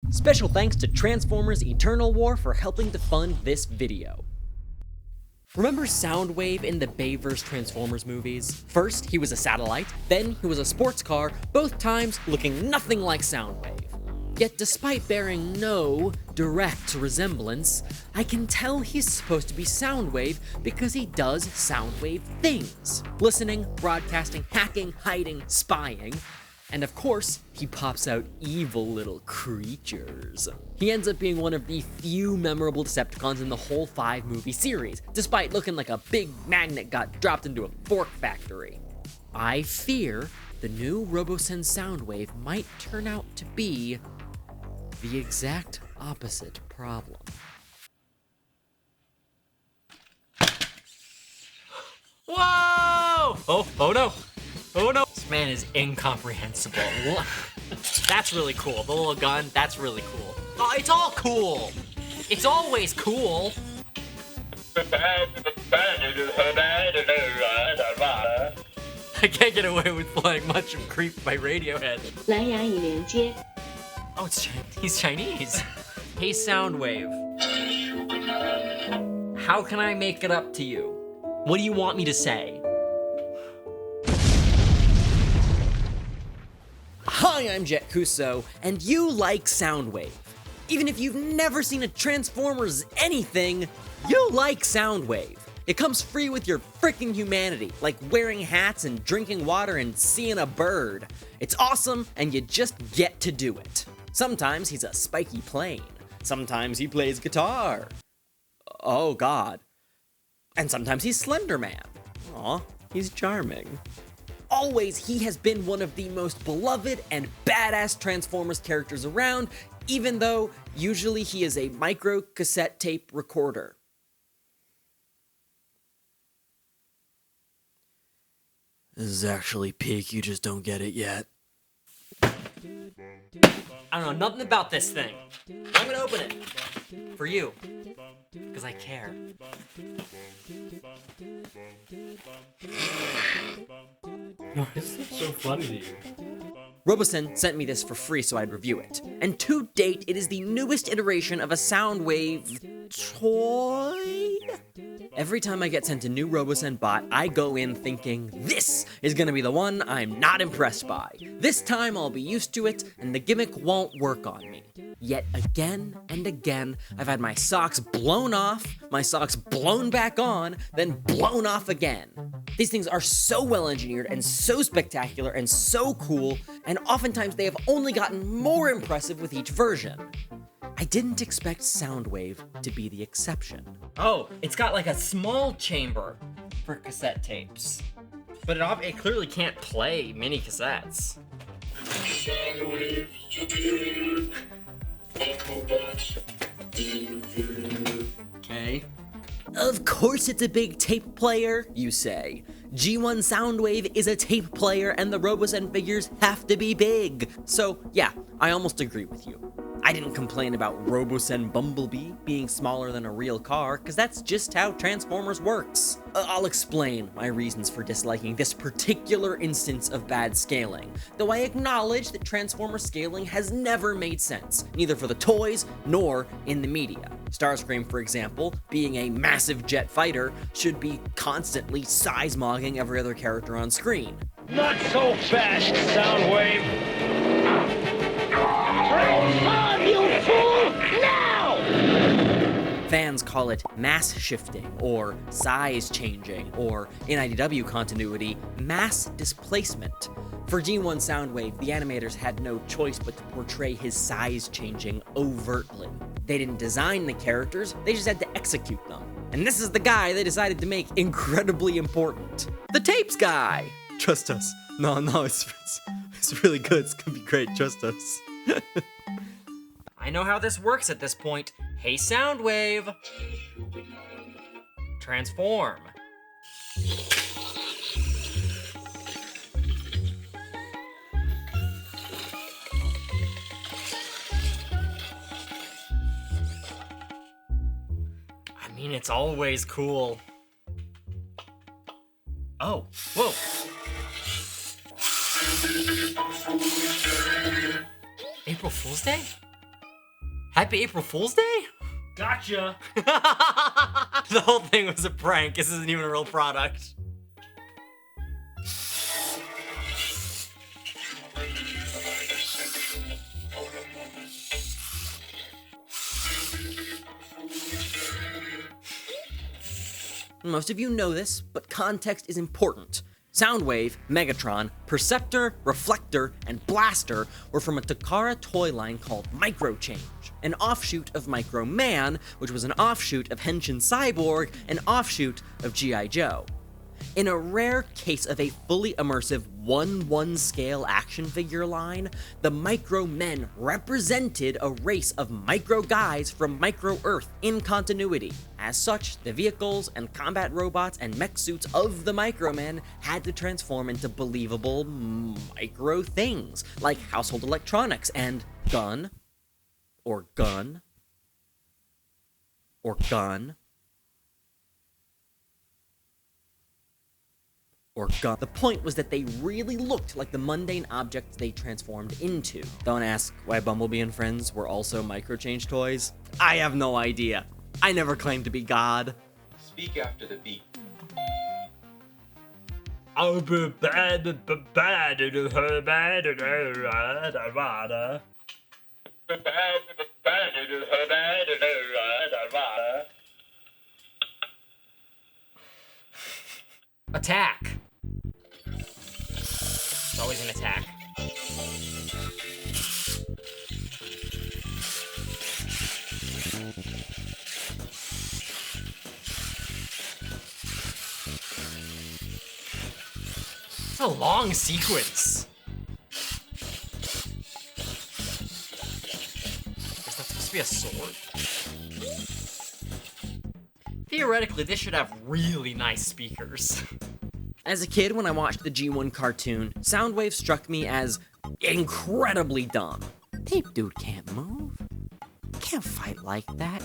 Special thanks to Transformers Eternal War for helping to fund this video. Remember Soundwave in the Bayverse Transformers movies? First, he was a satellite, then he was a sports car, both times looking nothing like Soundwave. Yet despite bearing no direct resemblance, I can tell he's supposed to be Soundwave because he does Soundwave things. Listening, broadcasting, hacking, hiding, spying. And of course, he pops out evil little creatures. He ends up being one of the few memorable Decepticons in the whole 5-movie series, despite looking like a big magnet got dropped into a fork factory. I fear the new Robosen Soundwave might turn out to be the exact opposite problem. Whoa! Oh no. Oh no. This man is incomprehensible. That's really cool. The little gun, that's really cool. Oh, it's all cool. It's always cool. I can't get away with playing much of Creep by Radiohead. Oh, he's Chinese. Hey, Soundwave. How can I make it up to you? What do you want me to say? Hi, I'm JettKuso, and you like Soundwave. Even if you've never seen a Transformers anything, you'll like Soundwave. It comes free with your freaking humanity, like wearing hats and drinking water and seeing a bird. It's awesome, and you just get to do it. Sometimes he's a spiky plane. Sometimes he plays guitar. Oh god. And sometimes he's Slender Man. Aw, he's charming. Always, he has been one of the most beloved and badass Transformers characters around, even though usually he is a micro cassette tape recorder. This is actually peak, you just don't get it yet. I don't know nothing about this thing. I'm gonna open it. For you. Because I care. Why is it so funny to you? Robosen sent me this for free so I'd review it. And to date, it is the newest iteration of a Soundwave toy? Every time I get sent a new Robosen bot, I go in thinking, this is gonna be the one I'm not impressed by. This time I'll be used to it, and the gimmick won't work on me. Yet again and again, I've had my socks blown off, my socks blown back on, then blown off again. These things are so well engineered and so spectacular and so cool, and oftentimes they have only gotten more impressive with each version. I didn't expect Soundwave to be the exception. Oh, it's got like a small chamber for cassette tapes. But it clearly can't play mini cassettes. Okay. Of course it's a big tape player, you say. G1 Soundwave is a tape player and the Robosen figures have to be big. So yeah, I almost agree with you. I didn't complain about Robosen Bumblebee being smaller than a real car, because that's just how Transformers works. I'll explain my reasons for disliking this particular instance of bad scaling, though I acknowledge that Transformer scaling has never made sense, neither for the toys nor in the media. Starscream, for example, being a massive jet fighter, should be constantly size-mogging every other character on screen. Not so fast, Soundwave! Transform, you fool! Now! Fans call it mass shifting, or size changing, or in IDW continuity, mass displacement. For G1 Soundwave, the animators had no choice but to portray his size changing overtly. They didn't design the characters, they just had to execute them. And this is the guy they decided to make incredibly important. The tapes guy! Trust us. No, it's really good. It's gonna be great. Trust us. I know how this works at this point. Hey, Soundwave! Transform. I mean, it's always cool. Oh, whoa. April Fool's Day? Happy April Fool's Day? Gotcha! The whole thing was a prank. This isn't even a real product. Most of you know this, but context is important. Soundwave, Megatron, Perceptor, Reflector, and Blaster were from a Takara toy line called Microchange, an offshoot of Micro Man, which was an offshoot of Henshin Cyborg, an offshoot of G.I. Joe. In a rare case of a fully immersive 1/1 scale action figure line, the Micro Men represented a race of micro guys from Micro Earth in continuity. As such, the vehicles and combat robots and mech suits of the Micro Men had to transform into believable micro things, like household electronics and gun, or gun, or gun, or gun. The point was that they really looked like the mundane objects they transformed into. Don't ask why Bumblebee and friends were also Microchange toys. I have no idea. I never claimed to be God. Speak after the beat. I'll be bad. Attack. It's always an attack. It's a long sequence. Is that supposed to be a sword? Theoretically, this should have really nice speakers. As a kid, when I watched the G1 cartoon, Soundwave struck me as incredibly dumb. Tape dude can't move. Can't fight like that.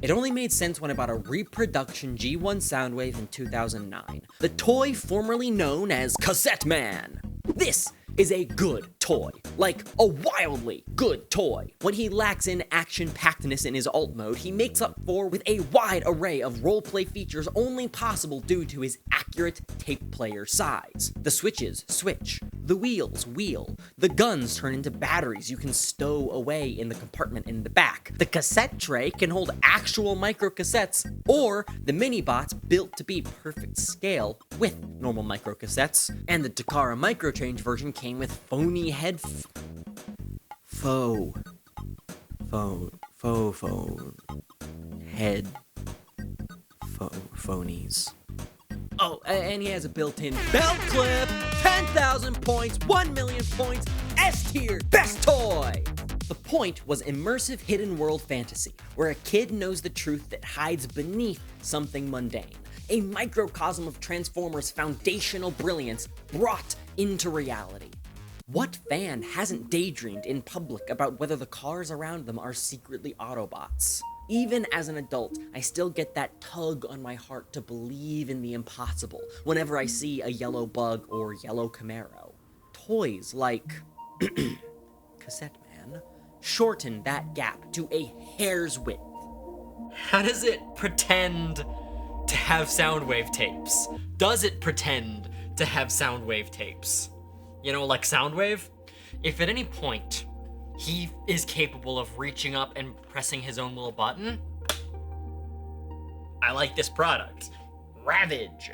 It only made sense when I bought a reproduction G1 Soundwave in 2009. The toy formerly known as Cassette Man. This is a good toy. Like, a wildly good toy. What he lacks in action-packedness in his alt mode, he makes up for with a wide array of roleplay features only possible due to his accurate tape player size. The switches switch, the wheels wheel, the guns turn into batteries you can stow away in the compartment in the back. The cassette tray can hold actual microcassettes, or the mini-bots built to be perfect scale with normal microcassettes, and the Takara Microchange version came with phony phonies. Oh, and he has a built-in belt clip, 10,000 points, 1 million points, S tier, best toy! The point was immersive hidden world fantasy, where a kid knows the truth that hides beneath something mundane. A microcosm of Transformers' foundational brilliance brought into reality. What fan hasn't daydreamed in public about whether the cars around them are secretly Autobots? Even as an adult, I still get that tug on my heart to believe in the impossible whenever I see a yellow bug or yellow Camaro. Toys like Cassette Man shorten that gap to a hair's width. How does it pretend to have Soundwave tapes? Does it pretend to have Soundwave tapes? You know, like Soundwave? If at any point he is capable of reaching up and pressing his own little button, I like this product. Ravage.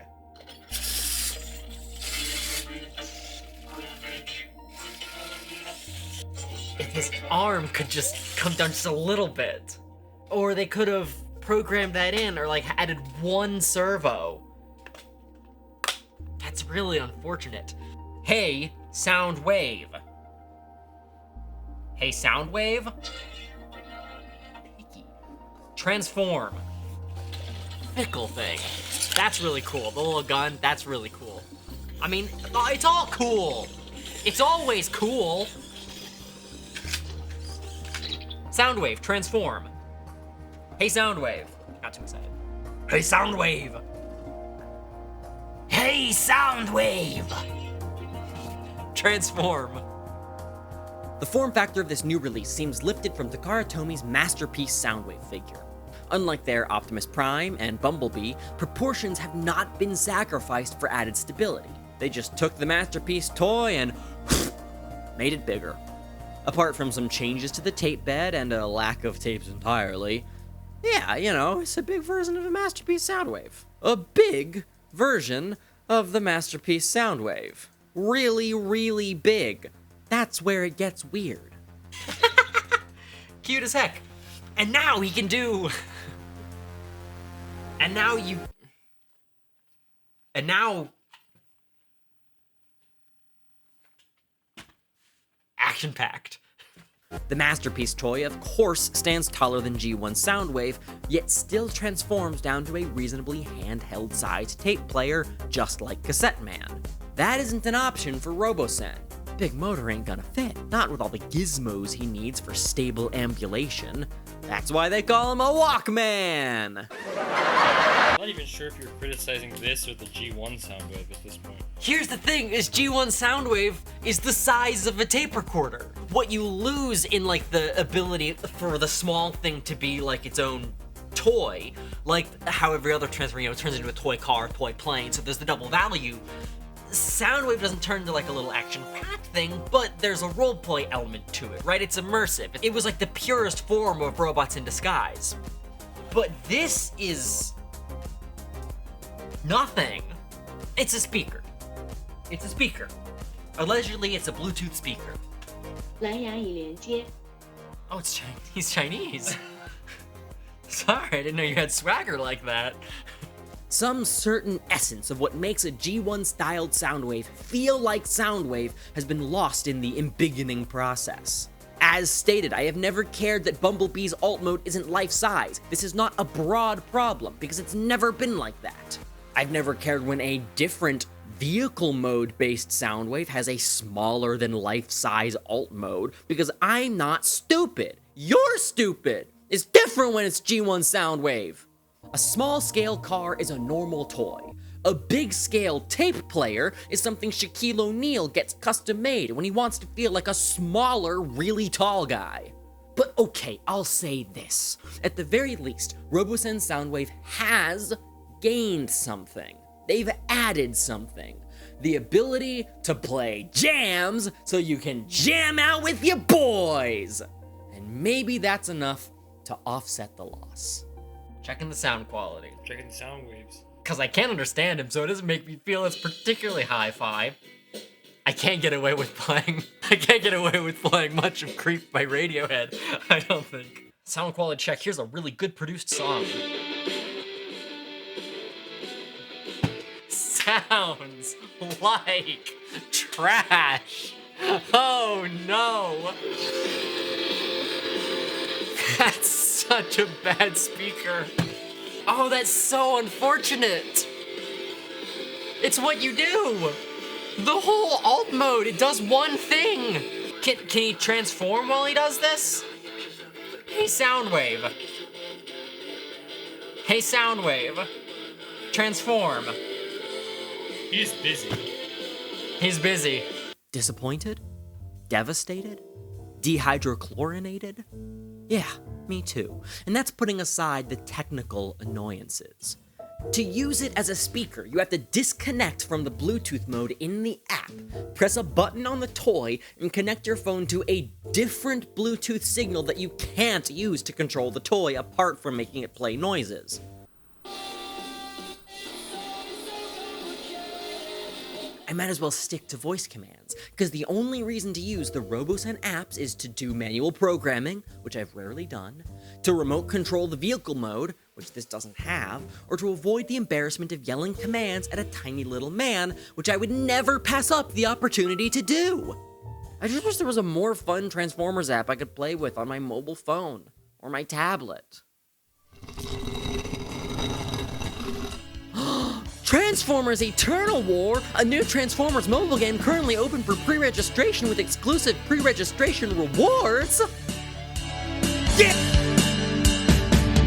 If his arm could just come down just a little bit. Or they could have programmed that in, or like added one servo. That's really unfortunate. Hey, Soundwave. Hey, Soundwave. Transform. Fickle thing. That's really cool. The little gun, that's really cool. I mean, it's all cool. It's always cool. Soundwave, transform. Hey, Soundwave. Got too excited. Hey, Soundwave. Hey, Soundwave. Transform. The form factor of this new release seems lifted from Takara Tomi's masterpiece Soundwave figure. Unlike their Optimus Prime and Bumblebee, proportions have not been sacrificed for added stability. They just took the masterpiece toy and made it bigger. Apart from some changes to the tape bed and a lack of tapes entirely, yeah, you know, it's a big version of the masterpiece Soundwave. A big version of the masterpiece Soundwave. Really, really big. That's where it gets weird. Cute as heck. And now he can do... And now... Action-packed. The masterpiece toy, of course, stands taller than G1 Soundwave, yet still transforms down to a reasonably handheld-sized tape player, just like Cassette Man. That isn't an option for Robosen. Big motor ain't gonna fit, not with all the gizmos he needs for stable ambulation. That's why they call him a Walkman! I'm not even sure if you're criticizing this or the G1 Soundwave at this point. Here's the thing, is G1 Soundwave is the size of a tape recorder. What you lose in like the ability for the small thing to be like its own toy, like how every other transfer, you know, turns into a toy car, toy plane, so there's the double value. Soundwave doesn't turn into like a little action-packed thing, but there's a roleplay element to it, right? It's immersive. It was like the purest form of robots in disguise. But this is... nothing. It's a speaker. It's a speaker. Allegedly, it's a Bluetooth speaker. 蓝牙已连接。 Oh, it's Chinese. He's Chinese. Sorry, I didn't know you had swagger like that. Some certain essence of what makes a G1-styled Soundwave feel like Soundwave has been lost in the embiggening process. As stated, I have never cared that Bumblebee's alt mode isn't life-size. This is not a broad problem, because it's never been like that. I've never cared when a different vehicle mode-based Soundwave has a smaller than life-size alt mode, because I'm not stupid. You're stupid! It's different when it's G1 Soundwave. A small-scale car is a normal toy. A big-scale tape player is something Shaquille O'Neal gets custom-made when he wants to feel like a smaller, really tall guy. But okay, I'll say this. At the very least, Robosen Soundwave has gained something. They've added something. The ability to play jams so you can jam out with your boys! And maybe that's enough to offset the loss. Checking the sound quality. Checking the sound waves. Because I can't understand him, so it doesn't make me feel it's particularly hi-fi. I can't get away with playing much of Creep by Radiohead, I don't think. Sound quality check, here's a really good produced song. Sounds like trash. Oh no. That's such a bad speaker. Oh, that's so unfortunate. It's what you do. The whole alt mode, it does one thing. Can he transform while he does this? Hey, Soundwave. Hey, Soundwave. Transform. He's busy. He's busy. Disappointed? Devastated? Dehydrochlorinated? Yeah, me too. And that's putting aside the technical annoyances. To use it as a speaker, you have to disconnect from the Bluetooth mode in the app, press a button on the toy, and connect your phone to a different Bluetooth signal that you can't use to control the toy apart from making it play noises. I might as well stick to voice commands, because the only reason to use the Robosen apps is to do manual programming, which I've rarely done, to remote control the vehicle mode, which this doesn't have, or to avoid the embarrassment of yelling commands at a tiny little man, which I would never pass up the opportunity to do. I just wish there was a more fun Transformers app I could play with on my mobile phone, or my tablet. Transformers Eternal War, a new Transformers mobile game currently open for pre-registration with exclusive pre-registration rewards. Yeah!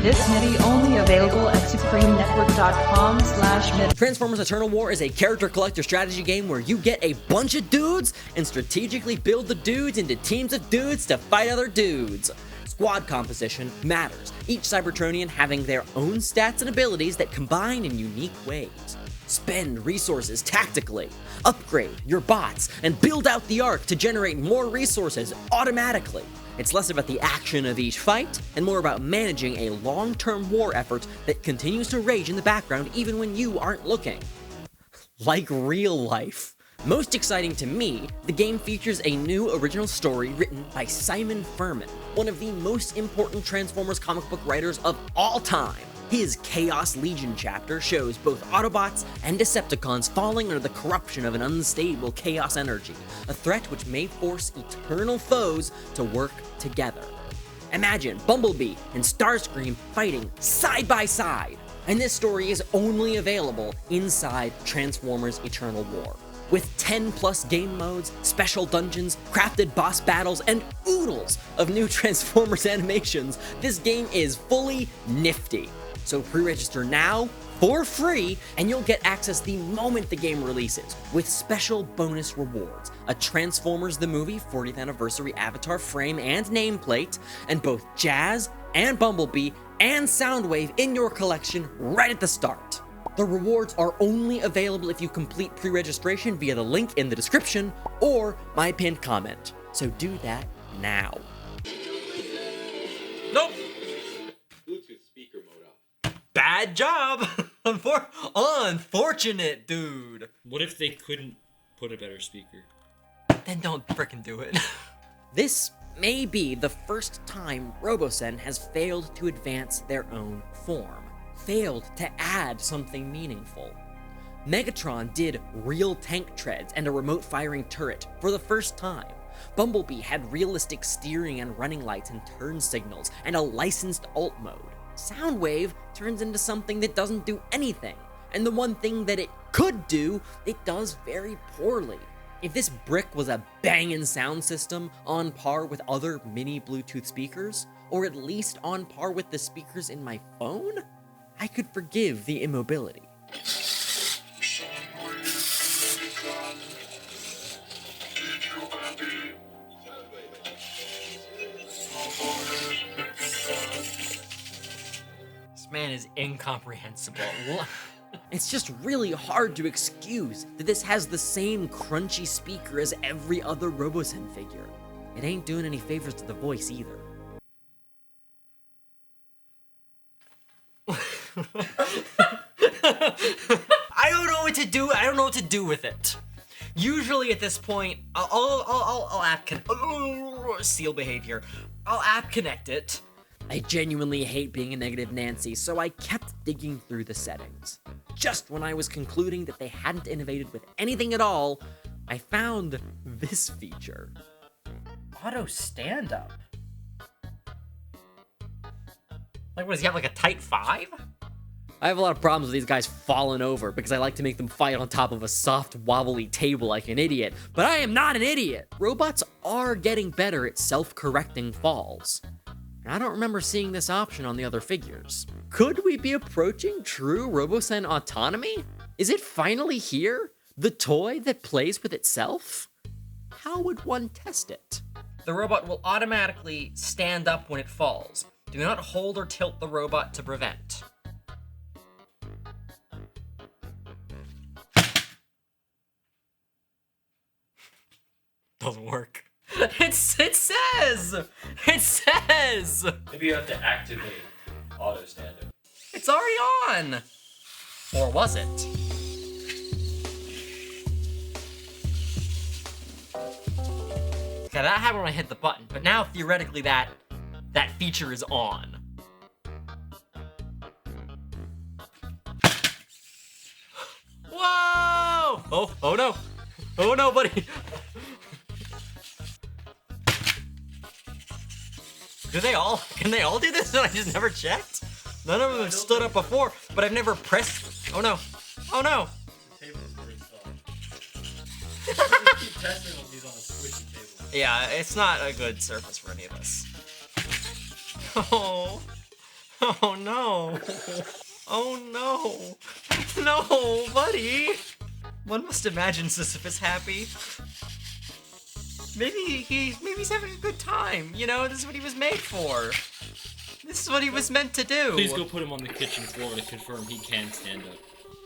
This MIDI only available at supremenetwork.com/MIDI. Transformers Eternal War is a character collector strategy game where you get a bunch of dudes and strategically build the dudes into teams of dudes to fight other dudes. Squad composition matters, each Cybertronian having their own stats and abilities that combine in unique ways. Spend resources tactically, upgrade your bots, and build out the arc to generate more resources automatically. It's less about the action of each fight, and more about managing a long-term war effort that continues to rage in the background even when you aren't looking. Like real life. Most exciting to me, the game features a new original story written by Simon Furman, one of the most important Transformers comic book writers of all time. His Chaos Legion chapter shows both Autobots and Decepticons falling under the corruption of an unstable chaos energy, a threat which may force eternal foes to work together. Imagine Bumblebee and Starscream fighting side by side, and this story is only available inside Transformers Eternal War. With 10 plus game modes, special dungeons, crafted boss battles, and oodles of new Transformers animations, this game is fully nifty. So pre-register now for free, and you'll get access the moment the game releases, with special bonus rewards, a Transformers the Movie 40th Anniversary Avatar frame and nameplate, and both Jazz and Bumblebee and Soundwave in your collection right at the start. The rewards are only available if you complete pre-registration via the link in the description or my pinned comment, so do that now. Nope. Bluetooth speaker mode up. Bad job. Unfortunate, dude. What if they couldn't put a better speaker? Then don't frickin' do it. This may be the first time Robosen has failed to advance their own form. Failed to add something meaningful. Megatron did real tank treads and a remote firing turret for the first time. Bumblebee had realistic steering and running lights and turn signals and a licensed alt mode. Soundwave turns into something that doesn't do anything, and the one thing that it could do, it does very poorly. If this brick was a bangin' sound system on par with other mini Bluetooth speakers, or at least on par with the speakers in my phone, I could forgive the immobility. This man is incomprehensible. It's just really hard to excuse that this has the same crunchy speaker as every other Robosen figure. It ain't doing any favors to the voice either. I don't know what to do. I don't know what to do with it. Usually at this point, I'll app seal behavior. I'll app connect it. I genuinely hate being a negative Nancy, so I kept digging through the settings. Just when I was concluding that they hadn't innovated with anything at all, I found this feature. Auto stand-up? Like, what, does he have like a tight 5? I have a lot of problems with these guys falling over because I like to make them fight on top of a soft, wobbly table like an idiot, but I am not an idiot! Robots are getting better at self-correcting falls. And I don't remember seeing this option on the other figures. Could we be approaching true Robosen autonomy? Is it finally here? The toy that plays with itself? How would one test it? The robot will automatically stand up when it falls. Do not hold or tilt the robot to prevent. Doesn't work. It says! It says! Maybe you have to activate auto stand-up. It's already on! Or was it? Okay, that happened when I hit the button, but now theoretically that feature is on. Whoa! Oh no. Oh no, buddy. Can they all do this and I just never checked? None of them have stood up before, but I've never pressed. Oh no. Oh no. The table is pretty soft. Keep testing with these on a squishy table. Yeah, it's not a good surface for any of us. Oh. Oh no. Oh no. No, buddy. One must imagine Sisyphus happy. Maybe he's having a good time. You know, this is what he was made for. This is what he was meant to do. Please go put him on the kitchen floor to confirm he can stand up.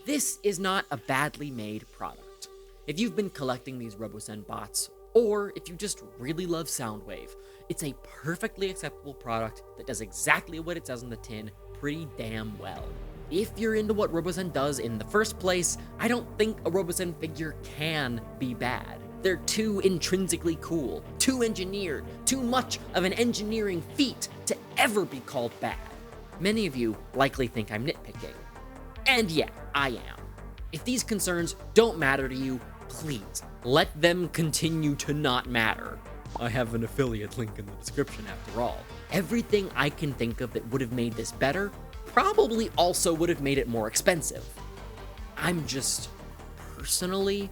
This is not a badly made product. If you've been collecting these Robosen bots, or if you just really love Soundwave, it's a perfectly acceptable product that does exactly what it says on the tin pretty damn well. If you're into what Robosen does in the first place, I don't think a Robosen figure can be bad. They're too intrinsically cool, too engineered, too much of an engineering feat to ever be called bad. Many of you likely think I'm nitpicking. And yeah, I am. If these concerns don't matter to you, please let them continue to not matter. I have an affiliate link in the description after all. Everything I can think of that would have made this better probably also would have made it more expensive. I'm just personally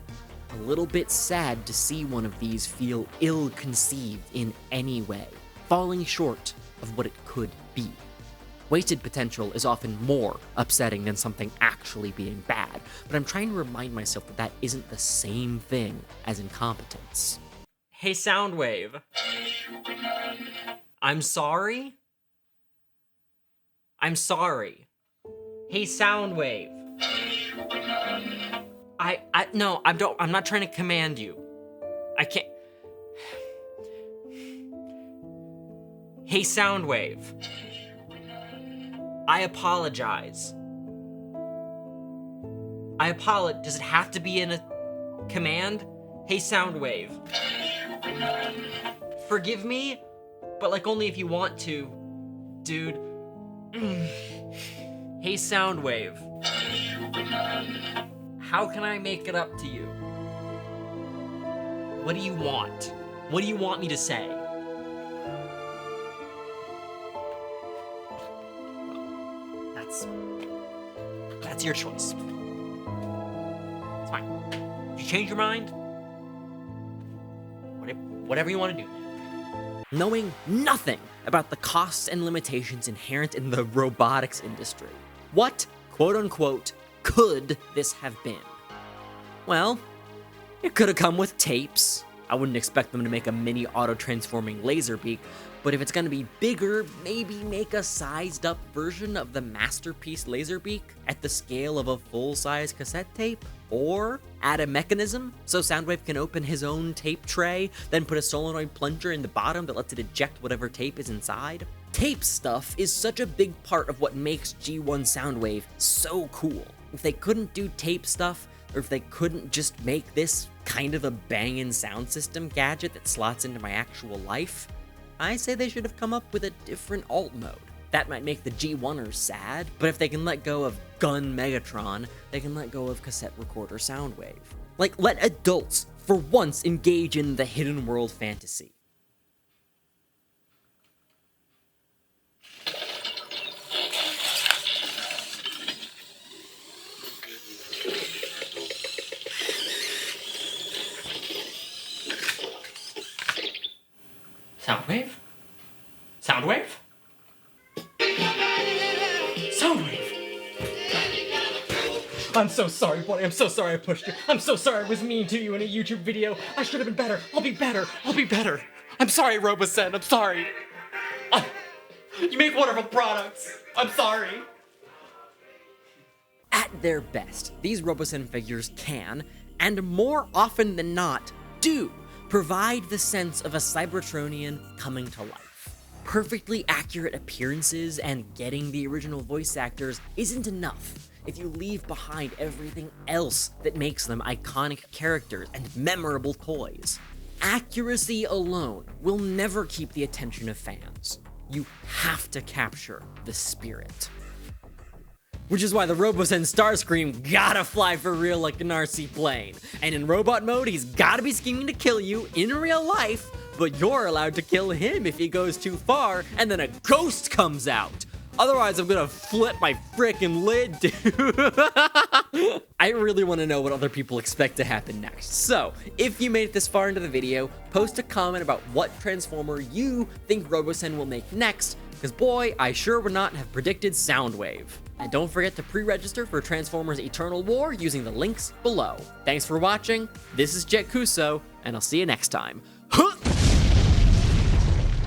a little bit sad to see one of these feel ill-conceived in any way, falling short of what it could be. Wasted potential is often more upsetting than something actually being bad, but I'm trying to remind myself that that isn't the same thing as incompetence. Hey Soundwave. I'm sorry? I'm sorry. Hey Soundwave. No, I'm not trying to command you. I can't. Hey Soundwave. I apologize. Does it have to be in a command? Hey Soundwave. Forgive me, but like only if you want to, dude. Hey Soundwave. How can I make it up to you? What do you want? What do you want me to say? That's your choice. It's fine. If you change your mind, whatever you want to do. Knowing nothing about the costs and limitations inherent in the robotics industry, what, quote unquote, could this have been? Well, it could have come with tapes. I wouldn't expect them to make a mini auto-transforming laser beak, but if it's gonna be bigger, maybe make a sized up version of the masterpiece laser beak at the scale of a full-size cassette tape? Or add a mechanism so Soundwave can open his own tape tray, then put a solenoid plunger in the bottom that lets it eject whatever tape is inside? Tape stuff is such a big part of what makes G1 Soundwave so cool. If they couldn't do tape stuff, or if they couldn't just make this kind of a bangin' sound system gadget that slots into my actual life, I say they should have come up with a different alt mode. That might make the G1ers sad, but if they can let go of Gun Megatron, they can let go of Cassette Recorder Soundwave. Like, let adults, for once, engage in the hidden world fantasy. Soundwave? Soundwave? Soundwave! I'm so sorry, buddy. I'm so sorry I pushed you. I'm so sorry I was mean to you in a YouTube video. I should have been better. I'll be better. I'll be better. I'm sorry, Robosen. I'm sorry. You make wonderful products. I'm sorry. At their best, these Robosen figures can, and more often than not, do provide the sense of a Cybertronian coming to life. Perfectly accurate appearances and getting the original voice actors isn't enough if you leave behind everything else that makes them iconic characters and memorable toys. Accuracy alone will never keep the attention of fans. You have to capture the spirit. Which is why the Robosen Starscream gotta fly for real like an RC plane. And in robot mode, he's gotta be scheming to kill you in real life, but you're allowed to kill him if he goes too far, and then a ghost comes out. Otherwise, I'm gonna flip my frickin' lid, dude. I really wanna know what other people expect to happen next. So, if you made it this far into the video, post a comment about what Transformer you think Robosen will make next, because boy, I sure would not have predicted Soundwave. And don't forget to pre-register for Transformers Eternal War using the links below. Thanks for watching, this is JettKuso, and I'll see you next time.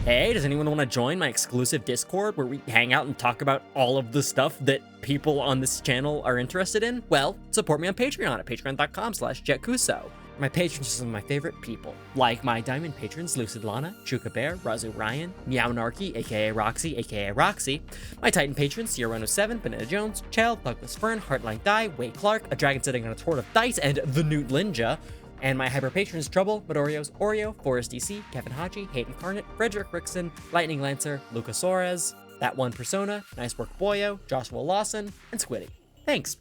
Hey, does anyone want to join my exclusive Discord where we hang out and talk about all of the stuff that people on this channel are interested in? Well, support me on Patreon at patreon.com/JettKuso. My patrons are some of my favorite people, like my diamond patrons LUCID, LANA, CHOOKA Bear, RAZU, RION, Meownarchy, a.k.a. Roxy, a.k.a. Roxy, my Titan patrons Sierra 107, Banana Jones, Chell, Fern, HeartlineDai, Wayclarke, a dragon sitting on a hoard of dice, and TheNootLinja, and my hyper patrons Trouble, Midorios, Oreo, Forest DC, Kevin Haji, Hayden Carnett, Frederick Rickson, Lightning Lancer, Lucas Suarez, That One Persona, Nice Work Boyo, Joshua Lawson, and Squiddy. Thanks!